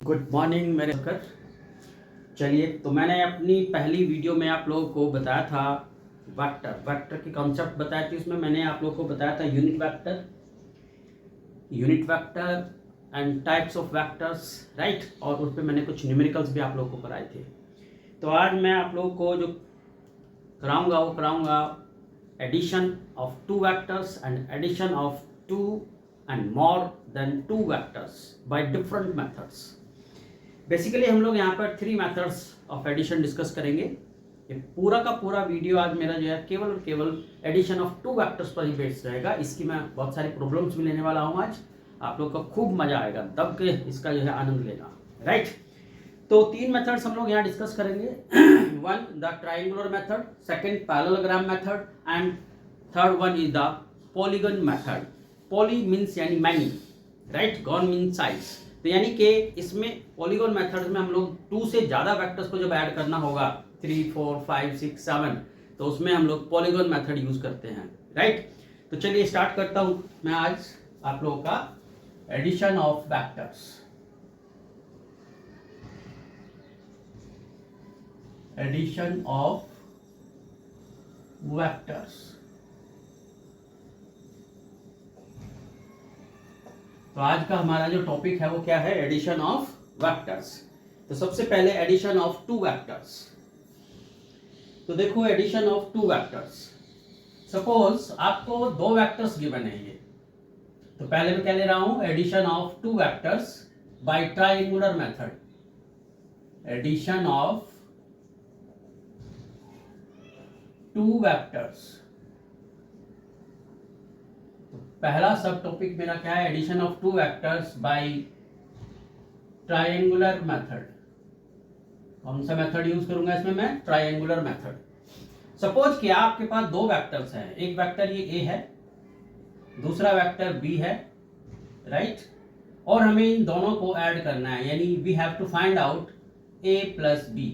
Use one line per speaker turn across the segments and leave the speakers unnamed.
Good morning मेरे sir. चलिए, तो मैंने अपनी पहली वीडियो में आप लोगों को बताया था वेक्टर की कॉन्सेप्ट बताई थी। उसमें मैंने आप लोगों को बताया था unit vector and types of vectors, right. और उस पर मैंने कुछ न्यूमेरिकल्स भी आप लोगों को कराए थे। तो आज मैं आप लोगों को जो कराऊंगा addition of two vectors and addition of two and more than two vectors by different methods. Basically हम लोग यहाँ पर 3 मेथड्स ऑफ एडिशन डिस्कस करेंगे। ये पूरा का पूरा वीडियो आज मेरा जो है केवल और केवल एडिशन ऑफ टू वेक्टर्स पर ही बेस्ड रहेगा। इसकी मैं बहुत सारी प्रॉब्लम्स भी लेने वाला हूँ। आज आप लोग को खूब मजा आएगा, दब के इसका जो है आनंद लेना, राइट। तो 3 मेथड्स हम लोग यहाँ डिस्कस करेंगे। 1 the triangular method, second parallelogram method and third one is the polygon method. Poly means यानी मैनी, राइट, गॉन मीन्स साइज। तो यानी कि इसमें पॉलीगन मेथड में हम लोग 2 से ज़्यादा वेक्टर्स को जब ऐड करना होगा, 3, 4, 5, 6, 7, तो उसमें हम लोग पॉलीगन मेथड यूज करते हैं, राइट। तो चलिए स्टार्ट करता हूँ मैं आज आप लोगों का addition of vectors. Addition of vectors. तो आज का हमारा जो टॉपिक है वो क्या है? Addition of vectors. तो सबसे पहले एडिशन ऑफ टू वेक्टर्स। तो देखो, addition of two vectors, suppose आपको 2 वेक्टर्स गिवन है ये। तो पहले मैं क्या ले रहा हूं? Addition of two vectors by triangular method. Addition of two vectors. पहला सब टॉपिक मेरा क्या है? Addition of two vectors by triangular method. कौन सा मेथड यूज करूंगा इसमें मैं? Triangular method. सपोज कि आपके पास 2 वेक्टर्स हैं। एक वेक्टर ये ए है, दूसरा वेक्टर बी है, राइट। और हमें इन दोनों को ऐड करना है, यानी we have to find out A plus B.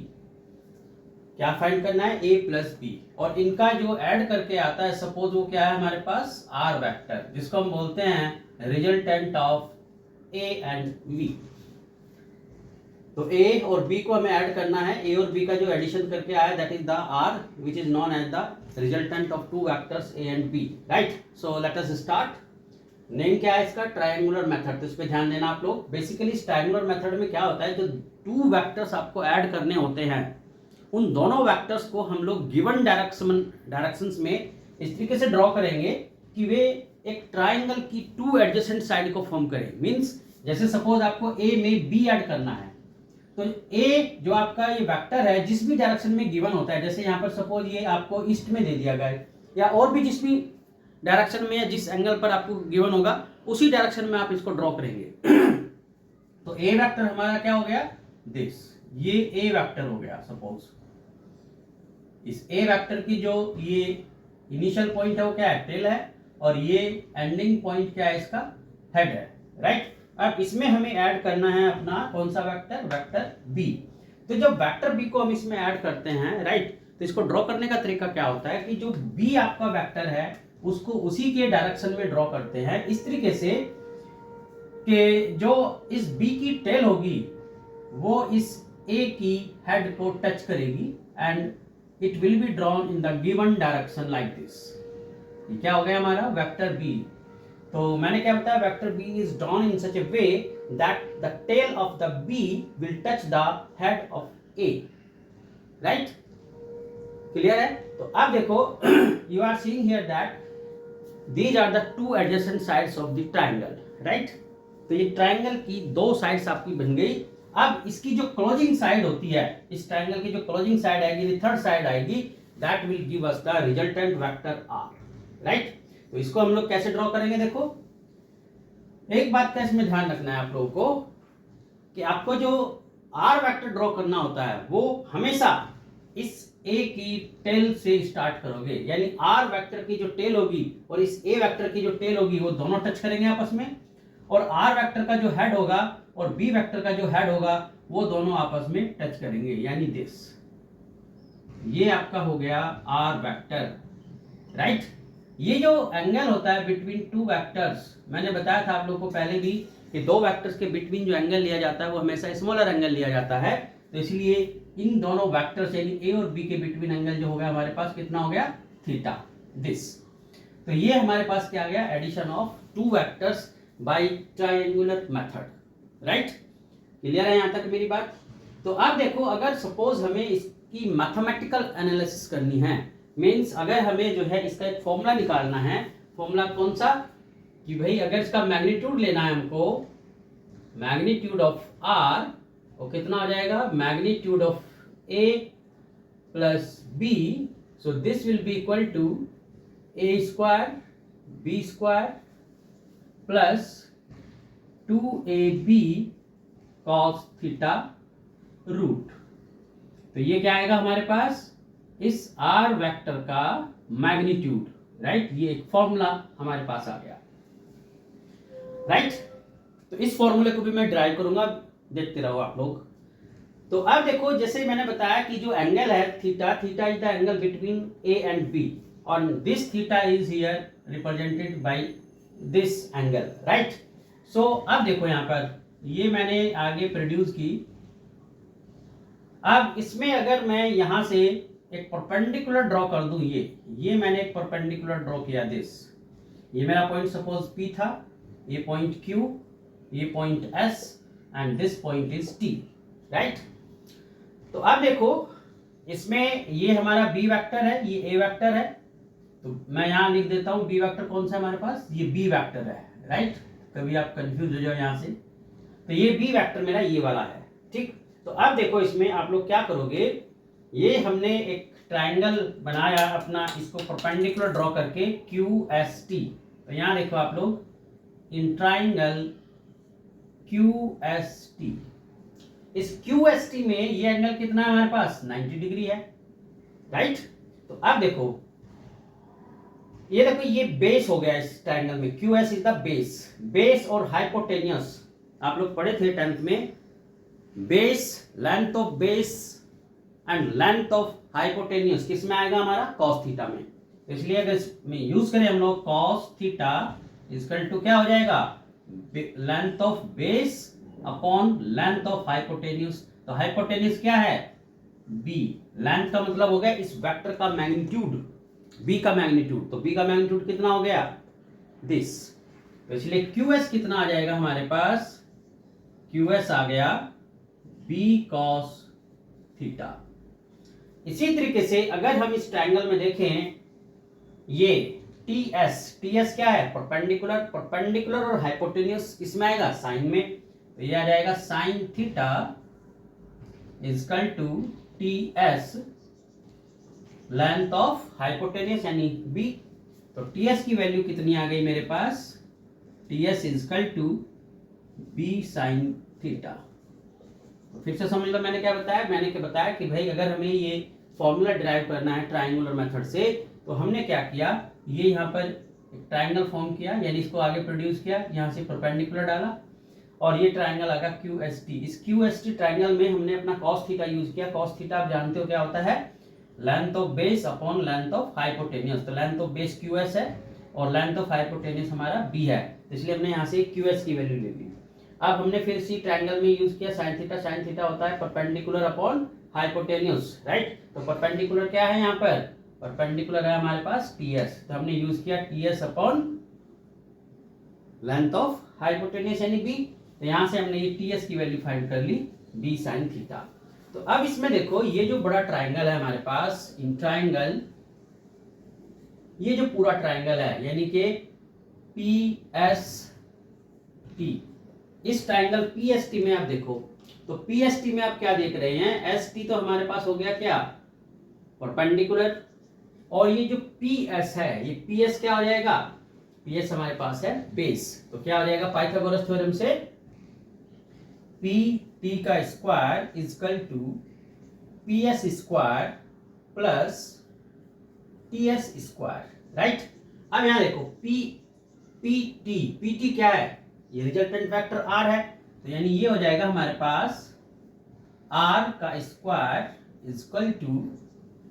क्या फाइंड करना है? A plus B. और इनका जो ऐड करके आता है, सपोज वो क्या है हमारे पास? आर वेक्टर, जिसको हम बोलते हैं resultant of A and B. तो ए और बी को हमें ऐड करना है। ए और बी का जो एडिशन करके आया, that is the R which is known as the resultant of two vectors A and B, right. So let us start. Name क्या है इसका? Triangular method. तो इस पे ध्यान देना आप लोग। बेसिकली इस ट्रायंगुलर मेथड में क्या होता है, जो 2 वेक्टर्स आपको ऐड करने होते हैं, उन दोनों वेक्टर्स को हम लोग गिवन डायरेक्शंस में इस तरीके से ड्रॉ करेंगे कि वे एक ट्रायंगल की 2 एडजेसेंट साइड को फॉर्म करें। मींस जैसे सपोज आपको ए में बी ऐड करना है, तो ए जो आपका ये वेक्टर है जिस भी डायरेक्शन में गिवन होता है, जैसे यहाँ पर सपोज ये आपको ईस्ट में दे दिया गया है, या और भी जिस भी डायरेक्शन में या जिस एंगल पर आपको गिवन होगा, उसी डायरेक्शन में आप इसको ड्रॉ करेंगे। तो ए वेक्टर हमारा क्या हो गया? दिस, ये ए वेक्टर हो गया। सपोज इस ए वेक्टर की जो ये इनिशियल पॉइंट है वो क्या है? टेल है, और ये एंडिंग पॉइंट क्या है? इसका हेड है, राइट। अब इसमें हमें ऐड करना है अपना कौन सा वेक्टर? Vector B. तो जब वेक्टर बी को हम इसमें ऐड करते हैं, राइट, तो इसको ड्रॉ करने का तरीका क्या होता है कि जो बी आपका वेक्टर है उसको उसी के डायरेक्शन में ड्रॉ करते हैं, इस तरीके से कि जो इस बी की टेल होगी वो इस ए की हेड को टच करेगी and it will be drawn in the given direction like this। ये क्या हो गया हमारा? Vector B. तो मैंने क्या बताया? Vector B is drawn in such a way that the tail of the B will touch the head of A, right? Clear है? तो अब देखो, you are seeing here that these are the 2 adjacent sides of the triangle, right? तो ये triangle की 2 sides आपकी बन गई। अब इसकी जो क्लोजिंग साइड होती है, इस ट्रायंगल की जो क्लोजिंग साइड आएगी, थर्ड साइड आएगी, that will give us the resultant vector R, right. तो इसको हम लोग कैसे ड्रॉ करेंगे? देखो, एक बात का इसमें ध्यान रखना है आप लोगों को कि आपको जो आर वेक्टर ड्रॉ करना होता है वो हमेशा इस ए की टेल से स्टार्ट करोगे। यानी आर वेक्टर की जो टेल होगी और इस ए वेक्टर की जो टेल होगी वो दोनों टच करेंगे आपस में, और आर वेक्टर का जो हेड होगा और बी वेक्टर का जो हेड होगा वो दोनों आपस में टच करेंगे, यानी दिस। ये आपका हो गया आर वेक्टर, राइट। ये जो एंगल होता है बिटवीन 2 वेक्टर्स, मैंने बताया था आप लोगों को पहले भी कि दो वेक्टर्स के बिटवीन जो एंगल लिया जाता है वो हमेशा स्मॉलर एंगल लिया जाता है, तो इसलिए इन दोनों वेक्टर्स यानी ए और बी के बिटवीन एंगल जो हो गया हमारे पास कितना हो गया, थीटा, दिस। तो ये हमारे पास क्या आ गया, addition of two vectors by triangular method, right. Clear है यहाँ तक मेरी बात। तो अब देखो, अगर सपोज हमें इसकी मैथमेटिकल एनालिसिस करनी है, मीन्स अगर हमें जो है इसका एक फॉर्मूला निकालना है, फॉर्मूला कौन सा, कि भाई अगर इसका मैग्नीट्यूड लेना है हमको, मैग्नीट्यूड ऑफ आर, और कितना हो जाएगा, magnitude of A plus B, so this will be equal to A square B square plus 2ab cos theta root. तो ये क्या आएगा हमारे पास, इस आर वेक्टर का मैग्नीट्यूड, राइट। ये एक फॉर्मूला हमारे पास आ गया, राइट। तो इस फॉर्मूले को भी मैं ड्राइव करूंगा, देखते रहो आप लोग। तो अब देखो, जैसे मैंने बताया कि जो एंगल है theta, theta is the angle between A and B, और this theta is here represented by this angle, right. So अब देखो यहाँ पर ये मैंने आगे प्रोड्यूस की। अब इसमें अगर मैं यहां से एक परपेंडिकुलर ड्रॉ कर दूं, ये मैंने एक परपेंडिकुलर ड्रॉ किया, दिस, ये मेरा पॉइंट सपोज P था, ये पॉइंट Q, ये point S and this point is T, right. तो अब देखो, इसमें ये हमारा B वेक्टर है, ये A वेक्टर है, तो मैं यहां लिख देता हूं B वेक्टर कौन सा है हमारे पास, ये B वेक्टर है, राइट। कभी आप कंफ्यूज हो जाओ यहां से, तो ये B वेक्टर मेरा ये वाला है, ठीक। तो अब देखो, इसमें आप लोग क्या करोगे, ये हमने एक ट्रायंगल बनाया अपना, इसको परपेंडिकुलर ड्रॉ करके QST। तो यहां देखो आप लोग, इन ट्रायंगल QST, इस QST में ये एंगल कितना है हमारे पास, 90 डिग्री है, राइट। तो अब देखो, ये देखो, ये बेस हो गया इस ट्रायंगल में, QS is the base, base और हाइपोटेनियस आप लोग पढ़े थे 10th में, base, length of base and length of hypotenuse किस में आएगा हमारा, कॉस थीटा में। इसलिए अगर इसमें यूज करें हम लोग कॉस थीटा इक्वल टू क्या हो जाएगा, length of base upon length of hypotenuse. तो हाइपोटेनियस क्या है, बी, लेंथ का मतलब हो गया इस वेक्टर का मैग्नीट्यूड, बी का मैग्नीट्यूड, तो बी का मैग्नीट्यूड कितना हो गया, दिस। तो इसलिए QS कितना आ जाएगा हमारे पास, QS आ गया B cos थीटा। इसी तरीके से अगर हम इस ट्रायंगल में देखें, ये TS क्या है, परपेंडिकुलर, परपेंडिकुलर और हाइपोटेनियस किसमें आएगा, साइन में, तो ये आ जाएगा sine theta equal to TS length of hypotenuse यानी B। तो TS की वैल्यू कितनी आ गई मेरे पास, TS equal to B sin theta. तो फिर से समझ लो मैंने क्या बताया, मैंने क्या बताया कि भाई अगर हमें ये फॉर्मूला डिराइव करना है ट्रायंगुलर मेथड से, तो हमने क्या किया, ये यहाँ पर एक ट्रायंगल फॉर्म किया, यानी इसको आगे प्रोड्यूस किया, यहाँ से परपेंडिकुलर डाला, और ये ट्रायंगल आ गया QST। इस QST ट्रायंगल में हमने अपना cos थीटा यूज किया। cos थीटा आप जानते हो क्या होता है, length of base upon length of hypotenuse. तो लेंथ ऑफ बेस QS है और लेंथ ऑफ हाइपोटेनियस हमारा B है, इसलिए हमने यहाँ से QS की वैल्यू ले ली। अब हमने फिर इसी ट्रायंगल में यूज किया साइन थीटा। साइन थीटा होता है परपेंडिकुलर अपॉन हाइपोटेनियस, राइट। तो परपेंडिकुलर क्या है यहाँ पर, परपेंडिकुलर है हमारे पास TS, तो हमने यूज किया TS upon length of hypotenuse यानी B। तो यहाँ से हमने ये TS की वैल्यू फाइंड कर ली, B sin थीटा। तो अब इसमें देखो, ये जो बड़ा ट्रायंगल है हमारे पास, इन ट्रायंगल, ये जो पूरा ट्रायंगल है यानी कि PST, इस ट्रायंगल PST में आप देखो, तो PST में आप क्या देख रहे हैं, ST तो हमारे पास हो गया क्या, परपेंडिकुलर, और ये जो PS है, ये PS क्या हो जाएगा, PS हमारे पास है बेस। तो क्या हो जाएगा पाइथागोरस थ्योरम से, PT का square equal to PS square plus TS square, right. अब यहां देखो PT क्या है, ये रिजल्टेंट फैक्टर R है, तो यानी ये हो जाएगा हमारे पास R का स्क्वायर इक्वल टू,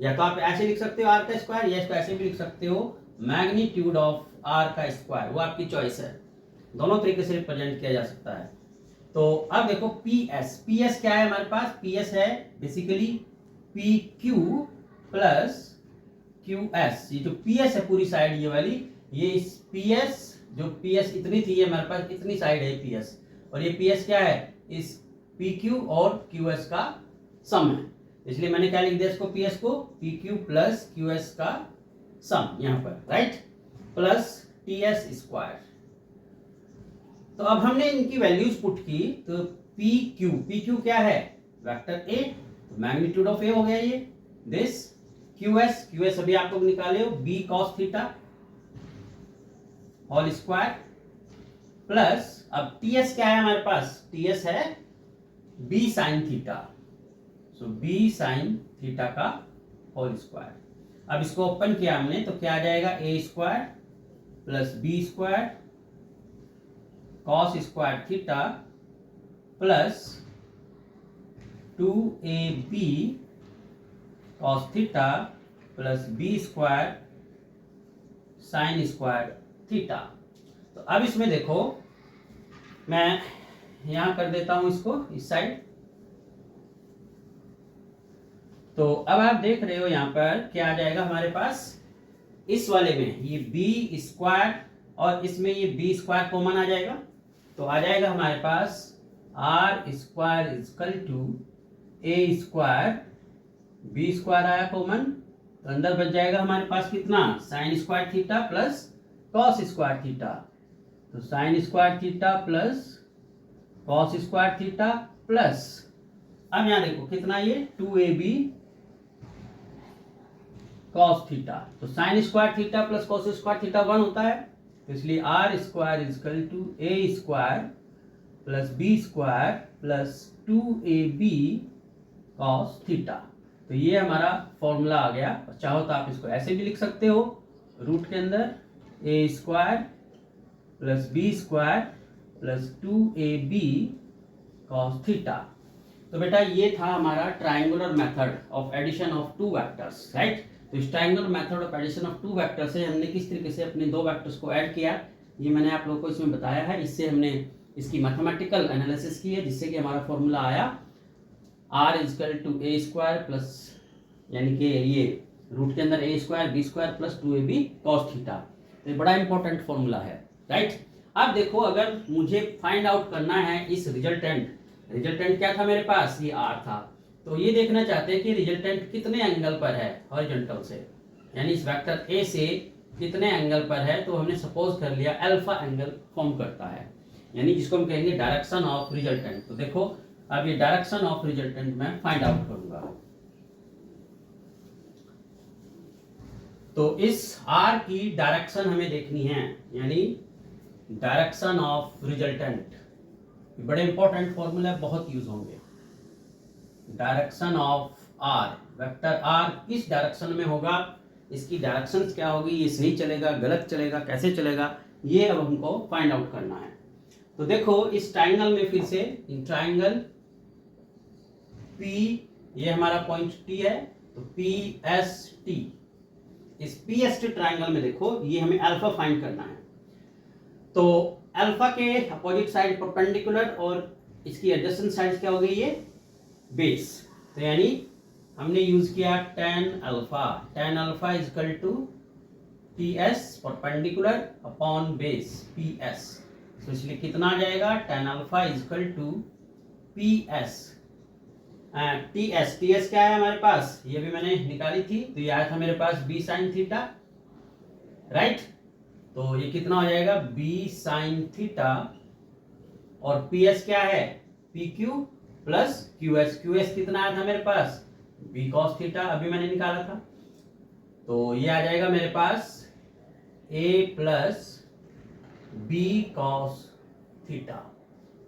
या तो आप ऐसे लिख सकते हो R का स्क्वायर, या इसको ऐसे भी लिख सकते हो मैग्नीट्यूड ऑफ R का स्क्वायर, वो आपकी चॉइस है। दोनों तरीके से रिप्रेजेंट किया जा सकता है। तो अब देखो पीएस क्या है हमारे पास, पीएस है basically P Q plus Q S. ये जो पीएस है पूरी साइड ये वाली, ये इस पीएस जो पीएस इतनी थी ये हमारे पास इतनी साइड है पीएस, और ये पीएस क्या है, इस पी क्यू और क्यू एस का सम है। इसलिए मैंने क्या लिख दिया इसको, पीएस को P Q plus Q S का सम यहाँ पर, right, plus T S square. तो अब हमने इनकी वैल्यूज पुट की, तो पी क्यू क्या है, वेक्टर ए, तो मैग्नीट्यूड ऑफ ए हो गया ये, दिस क्यू एस अभी आप लोग निकाले हो, B cos theta whole square, plus अब टी एस क्या है हमारे पास, टी एस है B sine theta, so B sine theta का होल स्क्वायर। अब इसको ओपन किया हमने तो क्या आ जाएगा, A square plus B square cos square theta plus 2ab cos theta plus B square sine square theta. तो अब इसमें देखो मैं यहां कर देता हूं इसको इस साइड। तो अब आप देख रहे हो यहां पर क्या आ जाएगा हमारे पास, इस वाले में ये बी स्क्वायर और इसमें ये बी स्क्वायर कॉमन आ जाएगा, तो आ जाएगा हमारे पास R square is equal to A square, B square आया कॉमन, तो अंदर बच जाएगा हमारे पास कितना, sine square theta plus cos square theta, तो sine square theta plus cos square theta plus, अब यहां देखो कितना ये 2ab कॉस थीटा, तो sine square theta plus cos square theta 1 होता है, तो इसलिए R square is equal to A square plus B square plus 2ab cos theta. तो ये हमारा फॉर्मूला आ गया। चाहो तो आप इसको ऐसे भी लिख सकते हो, रूट के अंदर A square plus B square plus 2ab cos theta. तो बेटा ये था हमारा triangular method of addition of two vectors, right. तो इस triangular method of addition of two vector से हमने किस तरीके से अपने दो वेक्टर्स को ऐड किया, ये मैंने आप लोगों को इसमें बताया है। इससे हमने इसकी मैथमेटिकल एनालिसिस की है, जिससे कि हमारा फॉर्मूला आया R is equal to A square plus, यानी कि ये रूट के अंदर A square B square plus 2ab cos theta. तो ये बड़ा इंपॉर्टेंट फॉर्मूला है, राइट। अब देखो अगर मुझे फाइंड आउट करना है इस रिजल्टेंट क्या था मेरे पास, ये आर था, तो ये देखना चाहते हैं कि रिजल्टेंट कितने एंगल पर है हॉरिजॉन्टल से, यानी इस वेक्टर ए से कितने एंगल पर है। तो हमने सपोज कर लिया अल्फा एंगल फॉर्म करता है, यानी जिसको हम कहेंगे डायरेक्शन ऑफ रिजल्टेंट। तो देखो अब ये डायरेक्शन ऑफ रिजल्टेंट मैं फाइंड आउट करूंगा। तो इस आर की डायरेक्शन हमें देखनी है, यानी डायरेक्शन ऑफ रिजल्टेंट, बड़े इंपॉर्टेंट फॉर्मूला बहुत यूज होंगे। Direction of R, vector R किस डायरेक्शन में होगा, इसकी डायरेक्शंस क्या होगी, ये सही चलेगा गलत चलेगा कैसे चलेगा, ये अब हमको फाइंड आउट करना है। तो देखो इस ट्राइंगल में फिर से, इन ट्राइंगल पी, ये हमारा पॉइंट टी है, तो पी एस टी, इस पी एस टी ट्राइंगल में देखो ये हमें अल्फा फाइंड करना है। तो अल्फा के अपोजिट साइड परपेंडिकुलर और इसकी एडजेसेंट साइड क्या हो गई, ये बेस। तो यानी हमने यूज किया tan alpha is equal to T S perpendicular upon base P S. तो इसलिए कितना आ जाएगा, tan alpha is equal to P S T S क्या है हमारे पास, ये भी मैंने निकाली थी, तो ये आया था मेरे पास बी साइन थीटा, राइट। तो ये कितना हो जाएगा, बी साइन थीटा, और पी एस क्या है, P Q plus Q S कितना आया था मेरे पास, बी कॉस थीटा, अभी मैंने निकाला था। तो ये आ जाएगा मेरे पास ए प्लस बी कॉस थीटा।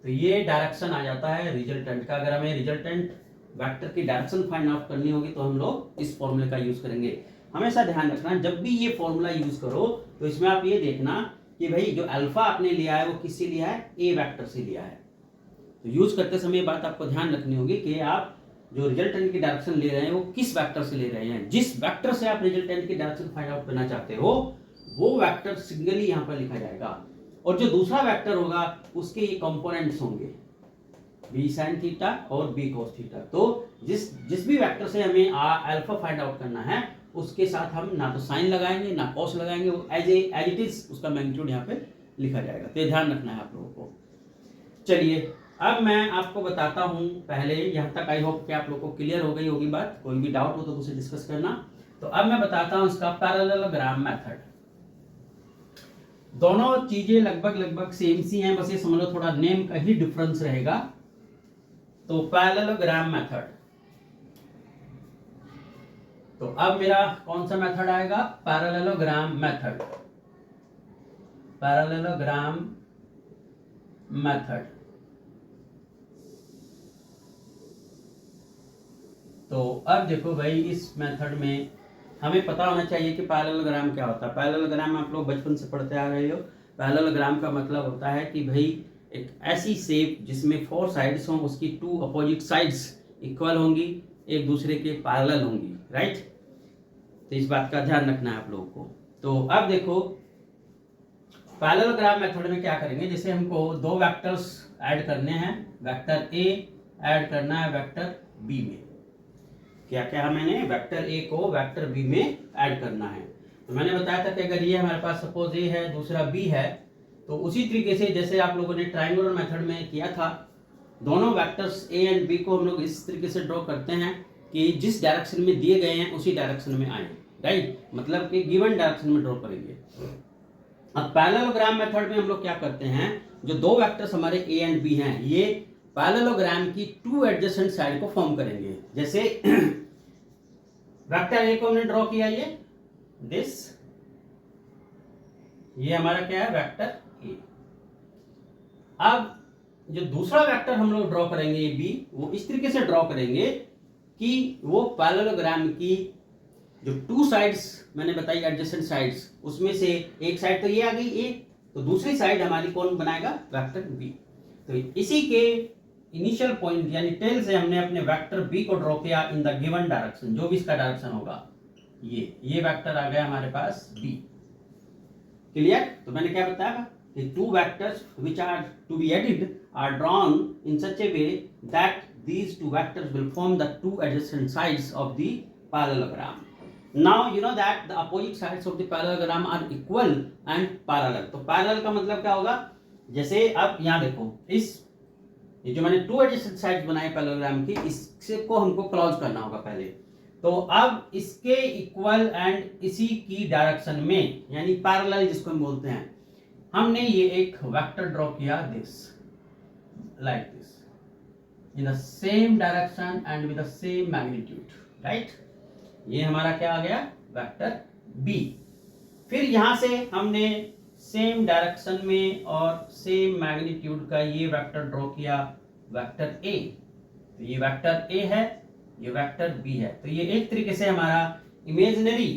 तो ये डायरेक्शन आ जाता है रिजल्टेंट का। अगर हमें रिजल्टेंट वेक्टर की डायरेक्शन फाइंड आउट करनी होगी तो हम लोग इस फॉर्मूले का यूज करेंगे। हमेशा ध्यान रखना जब भी ये फॉर्मूला यूज करो तो इसमें आप ये देखना कि भाई जो अल्फा आपने लिया है वो किससे लिया है, ए वेक्टर से लिया है। तो यूज करते समय ये बात आपको ध्यान रखनी होगी कि आप जो रिजल्टेंट की डायरेक्शन ले रहे हैं वो किस वेक्टर से ले रहे हैं। जिस वेक्टर से आप रिजल्टेंट की डायरेक्शन फाइंड आउट करना चाहते हो वो वेक्टर सिंगली यहाँ पर लिखा जाएगा, और जो दूसरा वेक्टर होगा उसके ये कंपोनेंट्स होंगे बी साइन थीटा और बी कोस थीटा। तो जिस भी वेक्टर से हमें अल्फा फाइंड आउट करना है उसके साथ हम ना तो साइन लगाएंगे ना कॉस लगाएंगे, एज इट इज उसका मैग्नीट्यूड यहाँ पे लिखा जाएगा। तो ये ध्यान रखना है आप लोगों को। चलिए अब मैं आपको बताता हूँ, पहले यहाँ तक आई होप कि आप लोगों को क्लियर हो गई होगी बात, कोई भी डाउट हो तो उसे डिस्कस करना। तो अब मैं बताता हूँ इसका पैरेललोग्राम मेथड। दोनों चीजें लगभग सेम सी हैं, बस ये समझ लो थोड़ा नेम का ही डिफरेंस रहेगा। तो पैरेललोग्राम मेथड, तो अब मेरा कौन सा मेथड आएगा, पैरेललोग्राम मेथड, पैरेललोग्राम मेथड। तो अब देखो भाई, इस मेथड में हमें पता होना चाहिए कि पैरेललोग्राम क्या होता है। पैरेललोग्राम आप लोग बचपन से पढ़ते आ रहे हो। पैरेललोग्राम का मतलब होता है कि भाई एक ऐसी शेप जिसमें 4 साइड्स हों, उसकी 2 अपोजिट साइड्स इक्वल होंगी, एक दूसरे के पैरेलल होंगी, राइट। तो इस बात का ध्यान रखना है आप लोगों को। तो अब देखो पैरेललोग्राम मेथड में क्या करेंगे, जैसे हमको 2 वेक्टर्स ऐड करने हैं, वेक्टर ए ऐड करना है वेक्टर बी में। क्या क्या मैंने वेक्टर ए को वेक्टर बी में ऐड करना है। तो मैंने बताया था कि अगर ये हमारे पास सपोज ए है, दूसरा बी है, तो उसी तरीके से जैसे आप लोगों ने ट्रायंगुलर मेथड में किया था, दोनों वेक्टर्स ए एंड बी को हम लोग इस तरीके से ड्रॉ करते हैं कि जिस डायरेक्शन में दिए गए हैं उसी डायरेक्शन में आए, राइट, मतलब कि गिवन डायरेक्शन में ड्रॉ करेंगे। अब पैरेललोग्राम मेथड में हम लोग क्या करते हैं, जो 2 वेक्टर्स हमारे ए एंड बी हैं, ये पैरेललोग्राम की 2 एडजेसेंट साइड को फॉर्म करेंगे। जैसे वेक्टर ए को हमने ड्रॉ किया, ये हमारा क्या है, वेक्टर ए। अब जो दूसरा वेक्टर हम लोग ड्रॉ करेंगे बी, वो इस तरीके से ड्रॉ करेंगे कि वो पैरेललोग्राम की जो 2 साइड्स मैंने बताई एडजेसेंट साइड्स, उसमें से एक साइड तो ये आ गई ए, तो दूसरी साइड हमारी कौन बनाएगा, वेक्टर बी। तो इसी के इनिशियल पॉइंट यानी टेल से हमने अपने वेक्टर बी को ड्रॉ किया इन द गिवन डायरेक्शन, जो भी इसका डायरेक्शन होगा, ये वेक्टर आ गया हमारे पास बी। क्लियर। तो मैंने क्या बताया कि 2 vectors which are to be added are drawn in such a way that these 2 vectors will form the 2 adjacent sides of the parallelogram. Now you know that the opposite sides of the parallelogram are equal and parallel. तो parallel का मतलब क्या होगा, जैसे अब यहाँ देखो, ये जो मैंने 2 एडजेसेंट साइड्स बनाए पैरेललोग्राम की, इससे को हमको क्लोज करना होगा पहले। तो अब इसके इक्वल एंड इसी की डायरेक्शन में, यानी पैरेलल जिसको हम बोलते हैं, हमने ये एक वेक्टर ड्रॉ किया, this like this in the same direction and with the same magnitude, right. ये हमारा क्या आ गया, वेक्टर बी। फिर यहां से हमने सेम डायरेक्शन में और सेम मैग्नीट्यूड का ये वेक्टर ड्रॉ किया, वेक्टर ए। तो ये वेक्टर ए है, ये वेक्टर बी है। तो ये एक तरीके से हमारा इमेजिनरी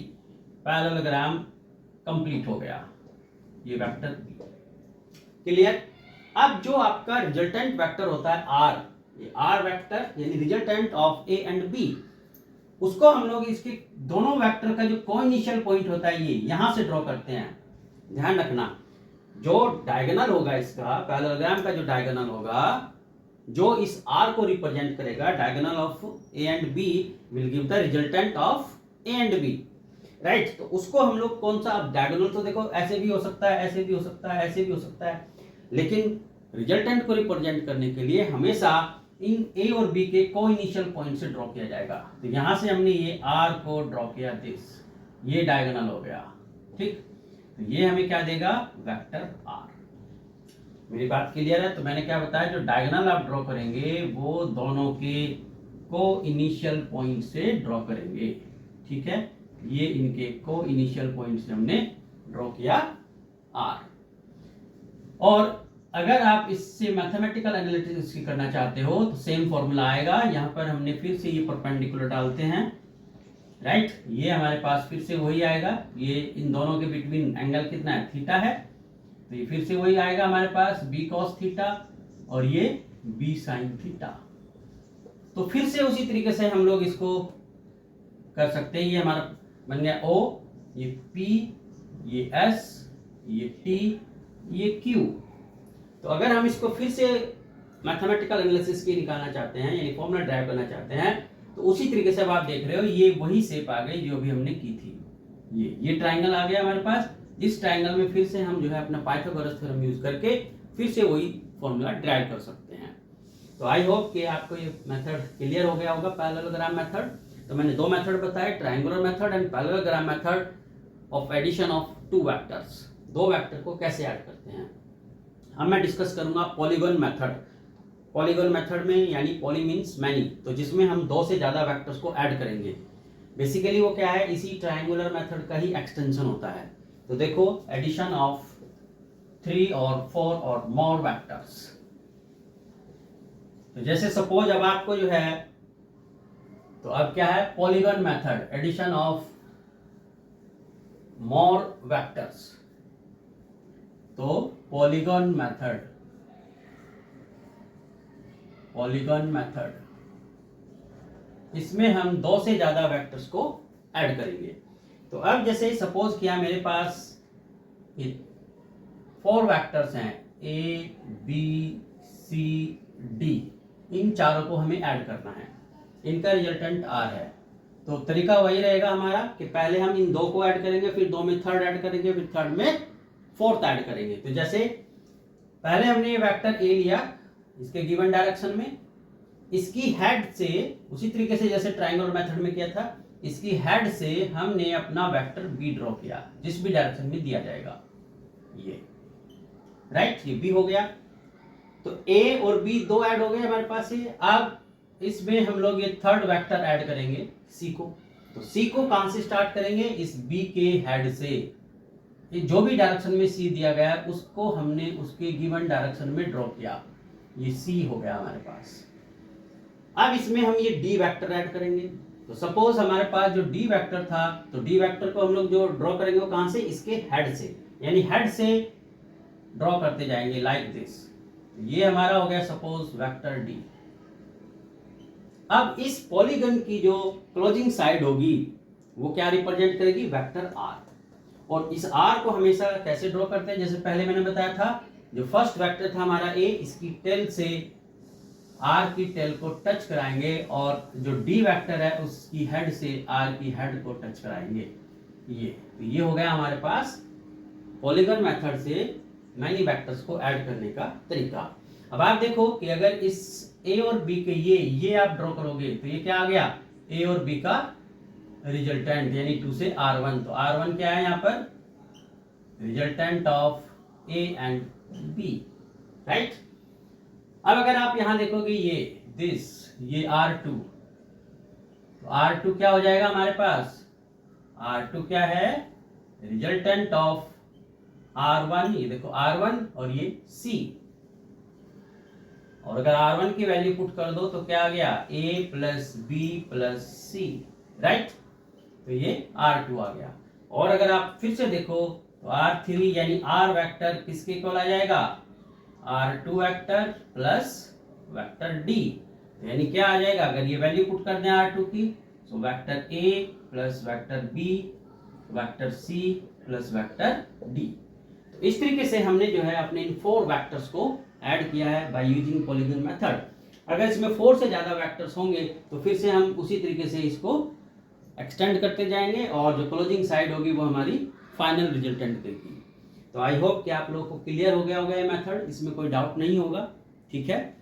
पैरेललोग्राम कंप्लीट हो गया, ये वेक्टर बी। क्लियर। अब जो आपका रिजल्टेंट वेक्टर होता है आर, ये आर वेक्टर यानी resultant of A and B, उसको हम लोग इसके दोनों वेक्टर का जो कोइनिशियल पॉइंट होता है, ये यहां से ड्रॉ करते हैं। ध्यान रखना, जो डायगोनल होगा इसका, पैरेललोग्राम का जो डायगोनल होगा, जो इस आर को रिप्रेजेंट करेगा, diagonal of A and B will give the resultant of A and B, right. तो उसको हम लोग कौन सा, अब डायगोनल तो देखो ऐसे भी हो सकता है, ऐसे भी हो सकता है, ऐसे भी हो सकता है, लेकिन रिजल्टेंट को रिप्रेजेंट करने के लिए हमेशा इन ए और बी के कोइनिशियल पॉइंट से ड्रॉ किया जाएगा। तो यहां से हमने ये आर को ड्रॉ किया, दिस, ये डायगोनल हो गया, ठीक। तो ये हमें क्या देगा, वेक्टर आर। मेरी बात क्लियर है। तो मैंने क्या बताया, जो डायगोनल आप ड्रॉ करेंगे वो दोनों के को इनिशियल पॉइंट से ड्रॉ करेंगे, ठीक है। ये इनके को इनिशियल पॉइंट से हमने ड्रॉ किया आर। और अगर आप इससे मैथमेटिकल एनालिसिस करना चाहते हो तो सेम फॉर्मूला आएगा। यहाँ पर हमने फिर से ये परपेंडिकुलर डालते हैं, राइट। ये हमारे पास फिर से वही आएगा, ये इन दोनों के बिटवीन एंगल कितना है, थीटा है। तो ये फिर से वही आएगा हमारे पास, बी कॉस थीटा, और ये बी साइन थीटा। तो फिर से उसी तरीके से हम लोग इसको कर सकते हैं। ये हमारा बन गया ओ, ये पी, ये एस, ये टी, ये Q। तो अगर हम इसको फिर से मैथमेटिकल एनालिसिस की निकालना चाहते हैं, यानी फॉर्मूला ड्राइव करना चाहते हैं, तो उसी तरीके से अब आप देख रहे हो ये वही शेप आ गई जो भी हमने की थी। ये ट्राइंगल आ गया हमारे पास। इस ट्राइंगल में फिर से हम जो है अपना पाइथागोरस थ्योरम यूज करके फिर से वही फॉर्मूला ड्राइव कर सकते हैं। तो आई होप कि आपको ये मेथड क्लियर हो गया होगा, पैरेललोग्राम मेथड। तो मैंने दो मेथड बताए, triangular method and parallelogram method of addition of two vectors. दो वेक्टर को कैसे ऐड करते हैं। अब मैं डिस्कस करूंगा पॉलीगॉन मेथड। पॉलीगॉन मेथड में यानी पॉली मीन्स मैनी, तो जिसमें हम दो से ज्यादा वेक्टर्स को ऐड करेंगे। बेसिकली वो क्या है, इसी ट्रायंगुलर मेथड का ही एक्सटेंशन होता है। तो देखो, एडिशन ऑफ 3 और 4 और मोर वेक्टर्स। तो जैसे सपोज अब आपको जो है, तो अब क्या है, polygon method, addition of more vectors. तो पॉलीगॉन मेथड, इसमें हम दो से ज्यादा वेक्टर्स को ऐड करेंगे। तो अब जैसे सपोज किया मेरे पास 4 वेक्टर्स हैं, A, B, C, D। इन चारों को हमें ऐड करना है, इनका रिजल्टेंट R है। तो तरीका वही रहेगा हमारा कि पहले हम इन दो को ऐड करेंगे, फिर दो में थर्ड ऐड करेंगे, फिर थर्ड में फोर्थ ऐड करेंगे। तो जैसे पहले हमने ये वेक्टर A लिया इसके गिवन डायरेक्शन में, इसकी हेड से उसी तरीके से जैसे ट्रायंगुलर मेथड में किया था, इसकी हेड से हमने अपना वेक्टर B ड्रॉ किया जिस भी डायरेक्शन में दिया जाएगा। ये राइट, ये B हो गया। तो A और B दो ऐड हो गए हमारे पास ये। अब इसमें हम लोग ये थर्ड वेक्टर ऐड करेंगे C को। तो C को कहां से स्टार्ट करेंगे, इस B के हेड से। ये जो भी डायरेक्शन में C दिया गया है उसको हमने उसके गिवन डायरेक्शन में ड्रॉ किया, ये C हो गया हमारे पास। अब इसमें हम ये D वेक्टर ऐड करेंगे। तो सपोज हमारे पास जो D वेक्टर था, तो D वेक्टर को हम लोग जो ड्रॉ करेंगे वो कहां से, इसके हेड से, यानी हेड से ड्रॉ करते जाएंगे लाइक दिस। ये हमारा हो गया सपोज वेक्टर D। अब इस पॉलीगन की जो क्लोजिंग साइड होगी वो क्या रिप्रेजेंट करेगी, वेक्टर R। और इस R को हमेशा कैसे ड्रॉ करते हैं, जैसे पहले मैंने बताया था, जो फर्स्ट वेक्टर था हमारा A, इसकी टेल से R की टेल को टच कराएंगे, और जो D वेक्टर है उसकी हेड से R की हेड को टच कराएंगे। ये हो गया हमारे पास पॉलीगन मेथड से मैनी वेक्टर्स को ऐड करने का तरीका। अब आप देखो कि अगर इस A और B के ये आप ड्रॉ करोगे तो ये क्या आ गया, A और B का रिजल्टेंट, यानी 2 से R1। तो R1 क्या है यहाँ पर, resultant of A and B, right. अब अगर आप यहां देखोगे ये R2, तो R2 क्या हो जाएगा हमारे पास, R2 क्या है, रिजल्टेंट ऑफ R1। ये देखो R1 और ये C, और अगर R1 की वैल्यू पुट कर दो तो क्या आ गया, A plus B plus C, right. तो ये R2 आ गया। और अगर आप फिर से देखो तो R3 यानी R वेक्टर किसके इक्वल आ जाएगा, R2 vector plus vector D। यानी क्या आ जाएगा, अगर ये वैल्यू पुट कर दें R2 की, तो vector A plus vector B vector C plus vector D। तो इस तरीके से हमने जो है अपने इन 4 वेक्टर्स को ऐड किया है बाय यूजिंग पॉलीगॉन मेथड। अगर इसमें 4 से ज्यादा वेक्टर्स होंगे तो फिर से हम उसी तरीके से इसको एक्सटेंड करते जाएंगे, और जो क्लोजिंग साइड होगी वो हमारी फाइनल रिजल्टेंट देगी। तो आई होप कि आप लोगों को क्लियर हो गया होगा ये मेथड, इसमें कोई डाउट नहीं होगा, ठीक है।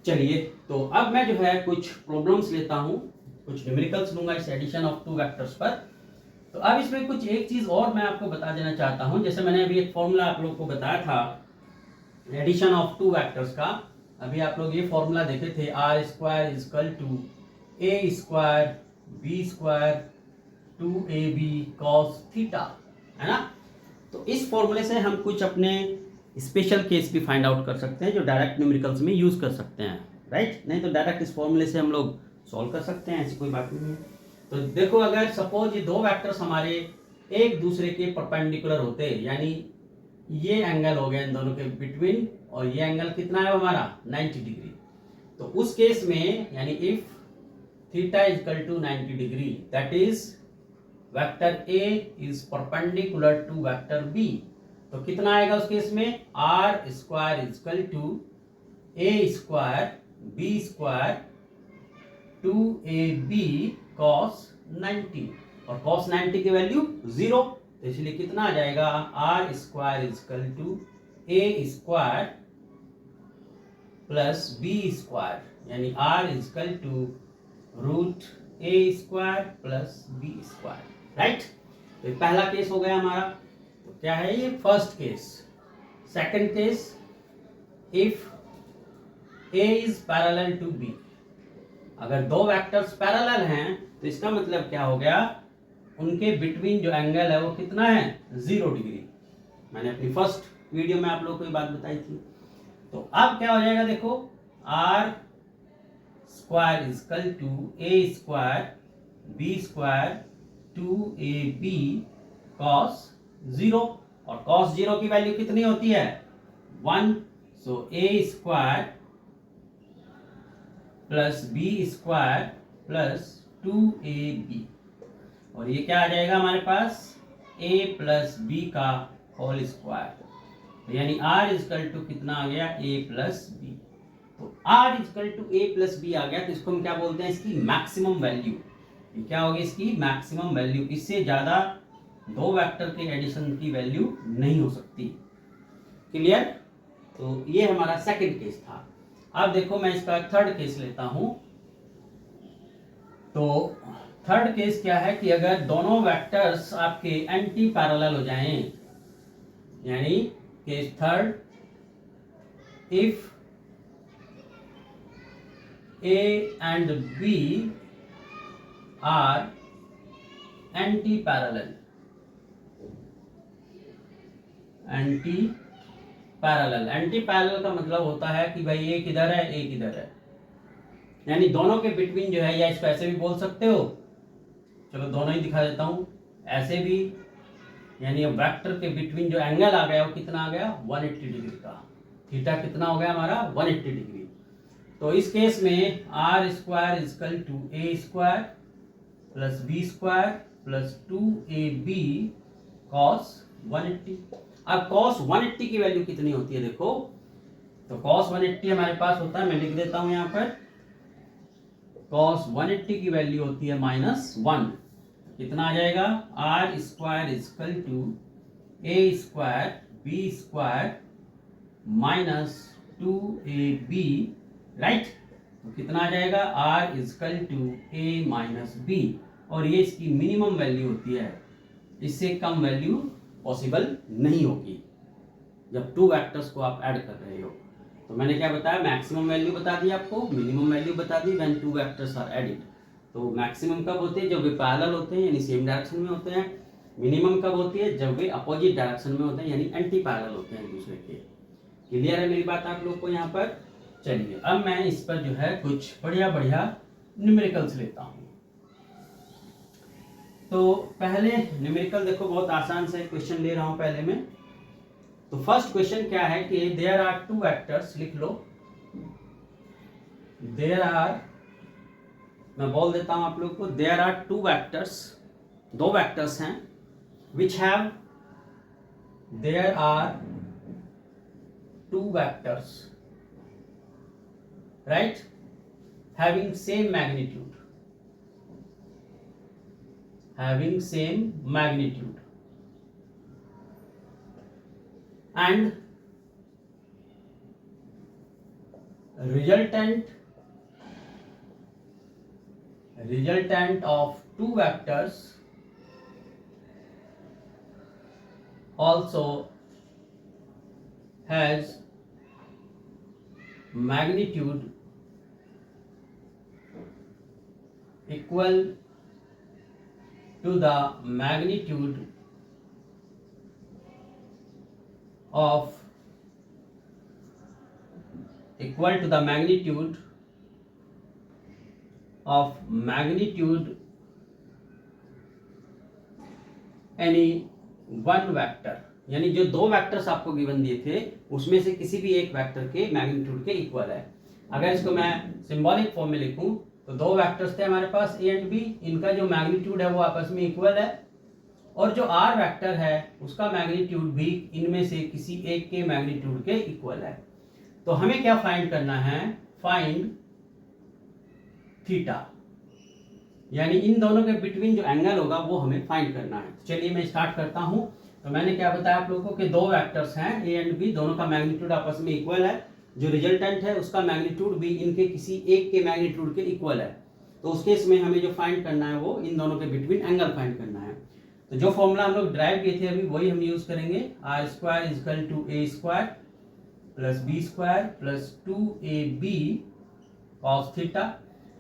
चलिए, तो अब मैं जो है कुछ प्रॉब्लम्स लेता हूं, कुछ न्यूमेरिकल्स लूंगा इस एडिशन ऑफ 2 वेक्टर्स पर। तो अब इसमें कुछ एक चीज और मैं आपको बता देना चाहता हूं। जैसे मैंने अभी एक फॉर्मूला आप लोगों को बताया था एडिशन ऑफ 2 वेक्टर्स का। अभी आप लोग ये फॉर्मूला देखे थे, R square is equal to A square B square 2AB cos theta, है ना। तो इस फॉर्मूले से हम कुछ अपने स्पेशल केस भी फाइंड आउट कर सकते हैं जो डायरेक्ट न्यूमेरिकल्स में यूज कर सकते हैं, राइट। नहीं तो डायरेक्ट इस फॉर्मूले से हम लोग सॉल्व कर सकते हैं, ऐसी कोई बात नहीं है। तो देखो, अगर सपोज ये दो वेक्टर्स हमारे एक दूसरे के परपेंडिकुलर होते, यानी ये एंगल हो गया इन दोनों के बिटवीन, और ये एंगल कितना है हमारा 90 डिग्री। तो उस केस में यानी if theta is equal to 90 degree, that is vector A is perpendicular to vector B। तो तो कितना आएगा उस केस में, R square is equal to A square B square 2ab cos 90, और cos 90 की वैल्यू 0, तो इसलिए कितना आ जाएगा, R square is equal to A square plus B square, यानी R is equal to root A square plus B square, right. तो पहला केस हो गया हमारा। तो क्या है ये, first case. Second case, if A is parallel to B, अगर दो वेक्टर्स पैरेलल हैं तो इसका मतलब क्या हो गया, उनके बिटवीन जो एंगल है वो कितना है, 0 डिग्री। मैंने अपनी फर्स्ट वीडियो में आप लोगों को ये बात बताई थी। तो अब क्या हो जाएगा, देखो, R square is equal to A square B square 2ab cos 0, और cos 0 की वैल्यू कितनी होती है, 1, so A square plus B square plus 2ab, और ये क्या आ जाएगा हमारे पास, a प्लस बी का होल स्क्वायर, यानी r इजकल टू कितना आ गया, a प्लस बी। तो r is equal to a plus B आ गया, तो इसको हम क्या बोलते हैं, इसकी मैक्सिमम वैल्यू। ये क्या होगी, इसकी मैक्सिमम वैल्यू। इससे ज्यादा दो वेक्टर के एडिशन की वैल्यू नहीं हो सकती। क्लियर। तो ये हमारा सेकंड केस था। अब देखो मैं इसका थर्ड केस लेता हूं। तो थर्ड केस क्या है कि अगर दोनों वेक्टर्स आपके एंटी पैरेलल हो जाएं, यानी case third, if A and B are anti parallel, anti parallel. Anti parallel का मतलब होता है कि भाई एक इधर है एक इधर है, यानी दोनों के बिटवीन जो है, या इसको ऐसे भी बोल सकते हो, चलो दोनों ही दिखा देता हूं, ऐसे भी, यानी अब वेक्टर के बिटवीन जो एंगल आ गया वो कितना आ गया, 180 डिग्री का। थीटा कितना हो गया हमारा, 180 डिग्री। तो इस केस में R square is equal to A square plus B square plus 2ab cos 180। अब cos 180 की वैल्यू कितनी होती है, देखो, तो cos 180 हमारे पास होता है, मैं लिख देता हूं यहां पर, cos 180 की वैल्यू होती है -1। कितना आ जाएगा, R square is equal to A square B square minus 2ab, right. तो कितना आ जाएगा, R is equal to A minus B, और ये इसकी मिनिमम वैल्यू होती है, इससे कम वैल्यू पॉसिबल नहीं होगी जब टू वेक्टर्स को आप ऐड कर रहे हो। तो मैंने क्या बताया, मैक्सिमम वैल्यू बता दी आपको, मिनिमम वैल्यू बता दी when two vectors are added. तो मैक्सिमम कब होते हैं, जब वे पैरेलल होते हैं यानी सेम डायरेक्शन में होते हैं। मिनिमम कब होती है, जब वे अपोजिट डायरेक्शन में होते हैं यानी एंटी पैरेलल होते हैं एक दूसरे के। क्लियर है मेरी बात आप लोग को यहाँ पर। चलिए अब मैं इस पर जो है कुछ बढ़िया बढ़िया न्यूमेरिकल्स लेता हूँ। तो पहले न्यूमेरिकल देखो, बहुत आसान से क्वेश्चन ले रहा हूँ पहले में। तो फर्स्ट क्वेश्चन क्या है कि देयर आर टू वेक्टर्स, लिख लो, देयर आर, मैं बोल देता हूं आप लोग को, देयर आर टू वेक्टर्स, दो वेक्टर्स हैं, which have, there are two vectors, right, having same magnitude, having same magnitude, and resultant of two vectors also has magnitude equal to the magnitude of any one vector, यानी जो दो vectors आपको given दिए थे उसमें से किसी भी एक वेक्टर के मैग्नीट्यूड के इक्वल है। अगर इसको मैं सिंबॉलिक फॉर्म में लिखूं तो दो वेक्टर्स थे हमारे पास ए एंड बी, इनका जो मैग्नीट्यूड है वो आपस में इक्वल है, और जो आर वेक्टर है उसका मैग्नीट्यूड भी इनमें से किसी एक के मैग्नीट्यूड के इक्वल है। तो हमें क्या फाइंड करना है, फाइंड थीटा, यानी इन दोनों के बिटवीन जो एंगल होगा वो हमें फाइंड करना है। चलिए मैं स्टार्ट करता हूं। तो मैंने क्या बताया आप लोगों को कि दो वेक्टर्स हैं ए एंड बी, दोनों का मैग्नीट्यूड आपस में इक्वल है। जो रिजल्टेंट है उसका मैग्नीट्यूड भी इनके किसी एक के मैग्नीट्यूड के इक्वल है। तो उस केस में हमें जो फाइंड करना है वो इन दोनों के बिटवीन एंगल फाइंड करना है। तो जो फॉर्मूला हम लोग ड्राइव किए थे अभी वही हम यूज करेंगे, R square is equal to A square plus B square plus 2ab cos theta.